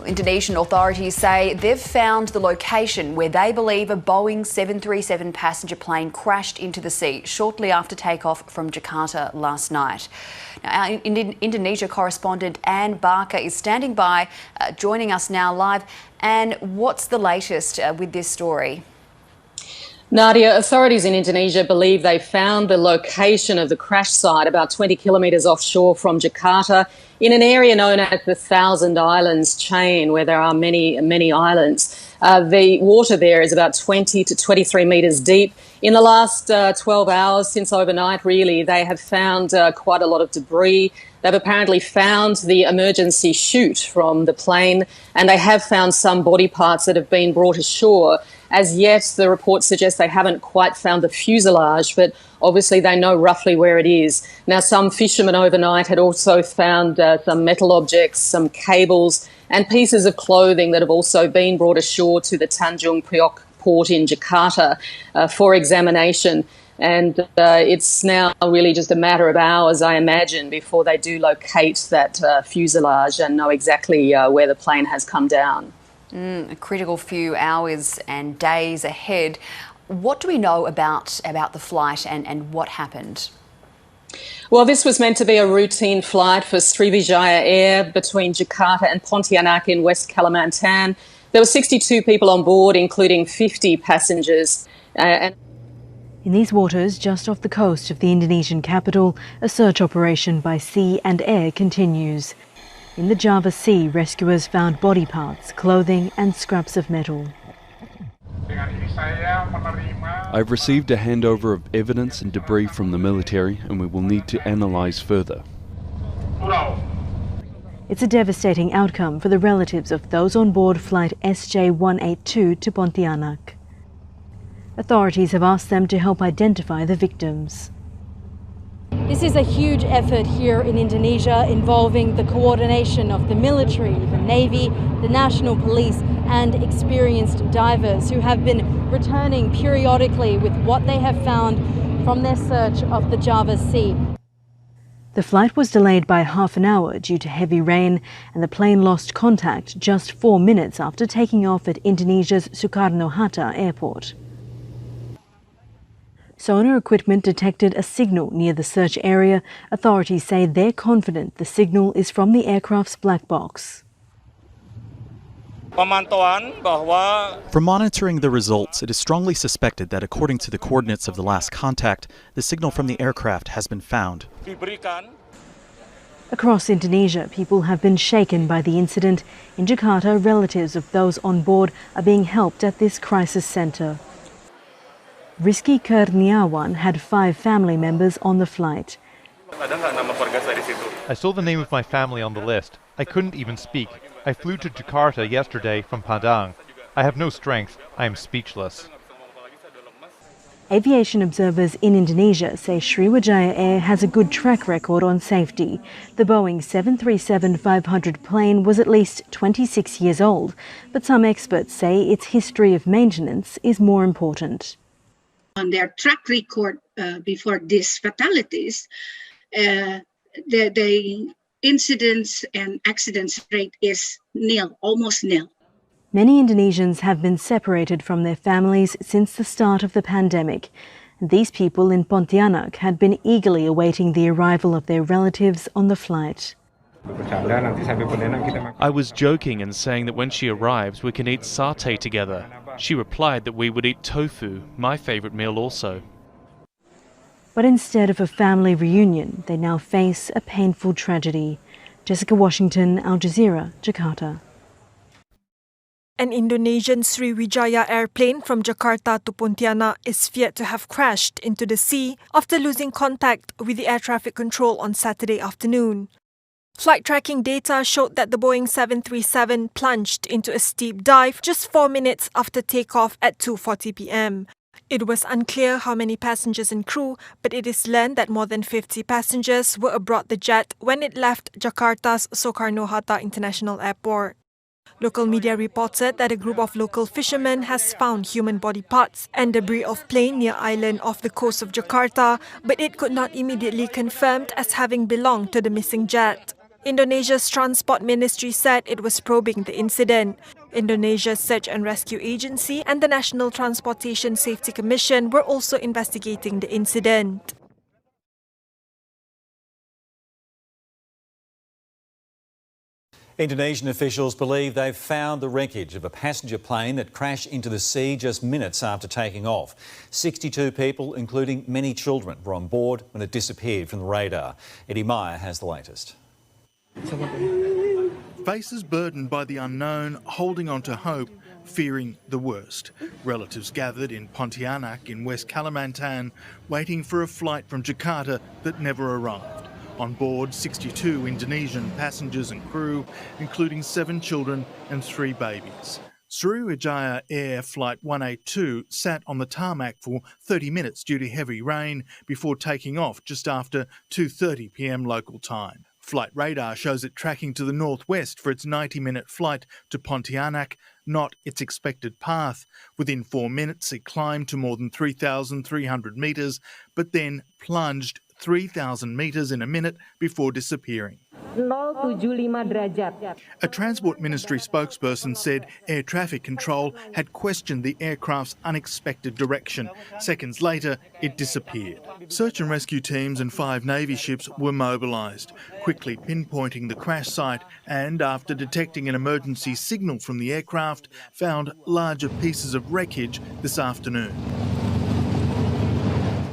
Indonesian authorities say they've found the location where they believe a Boeing 737 passenger plane crashed into the sea shortly after takeoff from Jakarta last night. Now, our Indonesia correspondent Anne Barker is standing by, joining us now live. And what's the latest with this story? Nadia, authorities in Indonesia believe they found the location of the crash site about 20 kilometres offshore from Jakarta in an area known as the Thousand Islands chain, where there are many islands. The water there is about 20 to 23 metres deep. In the last 12 hours, since overnight, really, they have found quite a lot of debris. They've apparently found the emergency chute from the plane, and they have found some body parts that have been brought ashore. As yet, the reports suggest they haven't quite found the fuselage, but obviously they know roughly where it is. Now, some fishermen overnight had also found some metal objects, some cables and pieces of clothing that have also been brought ashore to the Tanjung Priok port in Jakarta for examination. And it's now really just a matter of hours, I imagine, before they do locate that fuselage and know exactly where the plane has come down. A critical few hours and days ahead. What do we know about the flight and what happened? Well, this was meant to be a routine flight for Sriwijaya Air between Jakarta and Pontianak in West Kalimantan. There were 62 people on board, including 50 passengers. In these waters, just off the coast of the Indonesian capital, a search operation by sea and air continues. In the Java Sea, rescuers found body parts, clothing and scraps of metal. I've received a handover of evidence and debris from the military, and we will need to analyse further. It's a devastating outcome for the relatives of those on board flight SJ-182 to Pontianak. Authorities have asked them to help identify the victims. This is a huge effort here in Indonesia involving the coordination of the military, the Navy, the National Police and experienced divers who have been returning periodically with what they have found from their search of the Java Sea. The flight was delayed by half an hour due to heavy rain, and the plane lost contact just 4 minutes after taking off at Indonesia's Soekarno-Hatta airport. Sonar equipment detected a signal near the search area. Authorities say they're confident the signal is from the aircraft's black box. From monitoring the results, it is strongly suspected that according to the coordinates of the last contact, the signal from the aircraft has been found. Across Indonesia, people have been shaken by the incident. In Jakarta, relatives of those on board are being helped at this crisis centre. Rizky Kurniawan had 5 family members on the flight. I saw the name of my family on the list. I couldn't even speak. I flew to Jakarta yesterday from Padang. I have no strength. I am speechless. Aviation observers in Indonesia say Sriwijaya Air has a good track record on safety. The Boeing 737-500 plane was at least 26 years old, but some experts say its history of maintenance is more important. On their track record before these fatalities, the incidents and accidents rate is nil, almost nil. Many Indonesians have been separated from their families since the start of the pandemic. These people in Pontianak had been eagerly awaiting the arrival of their relatives on the flight. I was joking and saying that when she arrives we can eat satay together. She replied that we would eat tofu, my favourite meal also. But instead of a family reunion, they now face a painful tragedy. Jessica Washington, Al Jazeera, Jakarta. An Indonesian Sriwijaya airplane from Jakarta to Pontianak is feared to have crashed into the sea after losing contact with the air traffic control on Saturday afternoon. Flight tracking data showed that the Boeing 737 plunged into a steep dive just 4 minutes after takeoff at 2:40 p.m. It was unclear how many passengers and crew, but it is learned that more than 50 passengers were aboard the jet when it left Jakarta's Soekarno-Hatta International Airport. Local media reported that a group of local fishermen has found human body parts and debris of plane near island off the coast of Jakarta, but it could not immediately confirmed as having belonged to the missing jet. Indonesia's Transport Ministry said it was probing the incident. Indonesia's Search and Rescue Agency and the National Transportation Safety Commission were also investigating the incident. Indonesian officials believe they've found the wreckage of a passenger plane that crashed into the sea just minutes after taking off. 62 people, including many children, were on board when it disappeared from the radar. Eddie Meyer has the latest. Faces burdened by the unknown, holding on to hope, fearing the worst. Relatives gathered in Pontianak in West Kalimantan, waiting for a flight from Jakarta that never arrived. On board, 62 Indonesian passengers and crew, including 7 children and 3 babies. Sriwijaya Air Flight 182 sat on the tarmac for 30 minutes due to heavy rain before taking off just after 2:30 p.m. local time. Flight radar shows it tracking to the northwest for its 90-minute flight to Pontianak, not its expected path. Within 4 minutes, it climbed to more than 3,300 metres, but then plunged 3,000 metres in a minute before disappearing. 075 derajat. A Transport Ministry spokesperson said air traffic control had questioned the aircraft's unexpected direction. Seconds later, it disappeared. Search and rescue teams and 5 Navy ships were mobilised, quickly pinpointing the crash site and, after detecting an emergency signal from the aircraft, found larger pieces of wreckage this afternoon.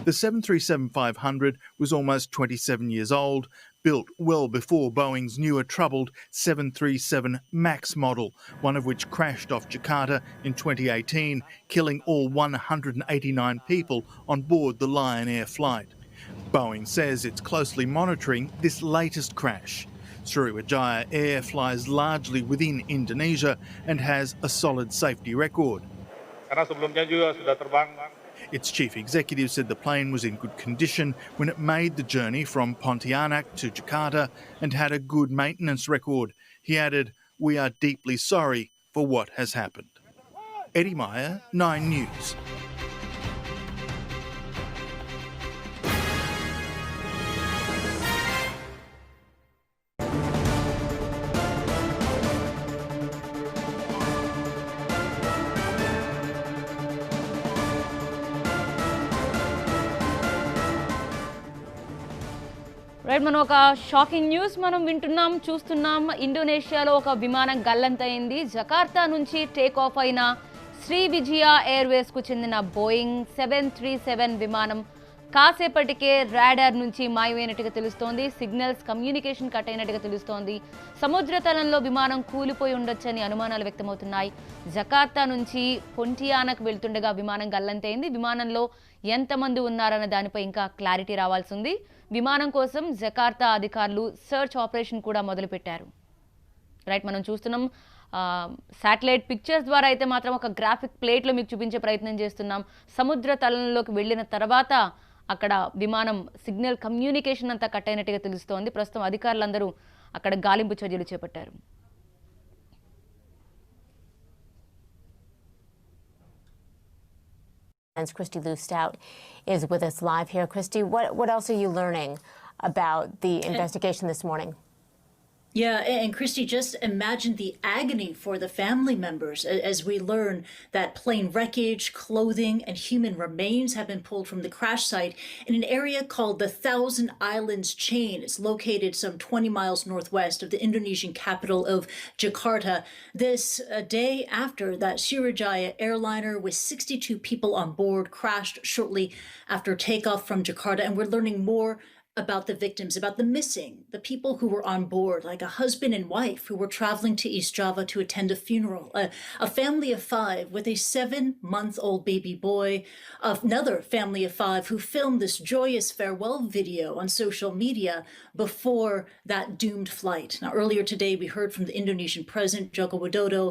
The 737-500 was almost 27 years old, built well before Boeing's newer troubled 737 MAX model, one of which crashed off Jakarta in 2018, killing all 189 people on board the Lion Air flight. Boeing says it's closely monitoring this latest crash. Sriwijaya Air flies largely within Indonesia and has a solid safety record. Its chief executive said the plane was in good condition when it made the journey from Pontianak to Jakarta and had a good maintenance record. He added, "We are deeply sorry for what has happened." Eddie Meyer, 9 News. Right, మనం ఒక shocking news మనం వింటున్నాం, చూస్తున్నాం. ఇండోనేషియాలో ఒక విమానం గల్లంతైంది. Jakarta నుంచి take off అయిన శ్రీవిజయ ఎయిర్వేస్కు చెందిన బోయింగ్ 737 విమానం కాసేపటికే రాడార్ నుంచి మాయమైనట్టుగా తెలుస్తోంది. సిగ్నల్స్, కమ్యూనికేషన్ కట్ అయినట్టుగా తెలుస్తోంది. సముద్ర తలంలో విమానం కూలిపోయి ఉండొచ్చని అనుమానాలు వ్యక్తమవుతున్నాయి. జకార్తా నుంచి పొంటియానక్ వెళ్తుండగా విమానం గల్లంతైంది. విమానంలో ఎంతమంది ఉన్నారన్న దానిపై ఇంకా క్లారిటీ రావాల్సి ఉంది. విమానం కోసం జకార్తా అధికారులు సర్చ్ ఆపరేషన్ కూడా మొదలుపెట్టారు. రైట్, మనం చూస్తున్నాం శాటిలైట్ పిక్చర్స్ ద్వారా అయితే మాత్రం ఒక గ్రాఫిక్ ప్లేట్లో మీకు చూపించే ప్రయత్నం చేస్తున్నాం. సముద్ర తలంలోకి వెళ్ళిన తర్వాత అక్కడ విమానం సిగ్నల్, కమ్యూనికేషన్ అంతా కట్ అయినట్టుగా తెలుస్తోంది. ప్రస్తుతం అధికారులందరూ అక్కడ గాలింపు చర్యలు చేపట్టారు. Christy Loostout is with us live here. Christy, what else are you learning about the investigation this morning? Yeah, and Christy, just imagine the agony for the family members as we learn that plane wreckage, clothing, and human remains have been pulled from the crash site in an area called the Thousand Islands Chain. It's located some 20 miles northwest of the Indonesian capital of Jakarta. This a day after that Sriwijaya airliner with 62 people on board crashed shortly after takeoff from Jakarta, and we're learning more about the victims, about the missing, the people who were on board, like a husband and wife who were traveling to East Java to attend a funeral, a family of 5 with a 7-month-old baby boy, another family of 5 who filmed this joyous farewell video on social media before that doomed flight. Now, earlier today, we heard from the Indonesian President, Joko Widodo,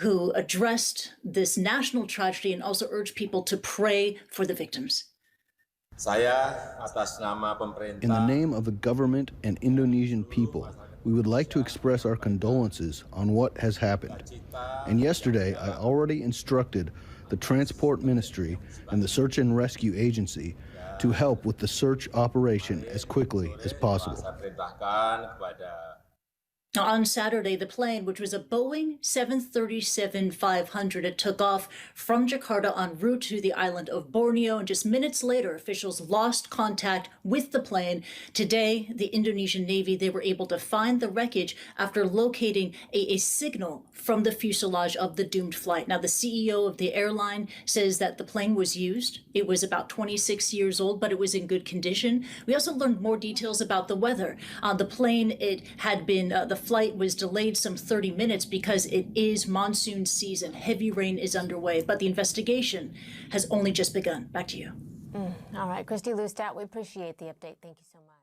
who addressed this national tragedy and also urged people to pray for the victims. In the name of the government and Indonesian people, we would like to express our condolences on what has happened. And yesterday, I already instructed the Transport Ministry and the Search and Rescue Agency to help with the search operation as quickly as possible. On Saturday, the plane, which was a Boeing 737-500, it took off from Jakarta en route to the island of Borneo. And just minutes later, officials lost contact with the plane. Today, the Indonesian Navy, they were able to find the wreckage after locating a signal from the fuselage of the doomed flight. Now, the CEO of the airline says that the plane was used. It was about 26 years old, but it was in good condition. We also learned more details about the weather. The plane, it had been, the flight was delayed some 30 minutes because it is monsoon season. Heavy rain is underway, but the investigation has only just begun. Back to you. All right, Christy Lustat, we appreciate the update. Thank you so much.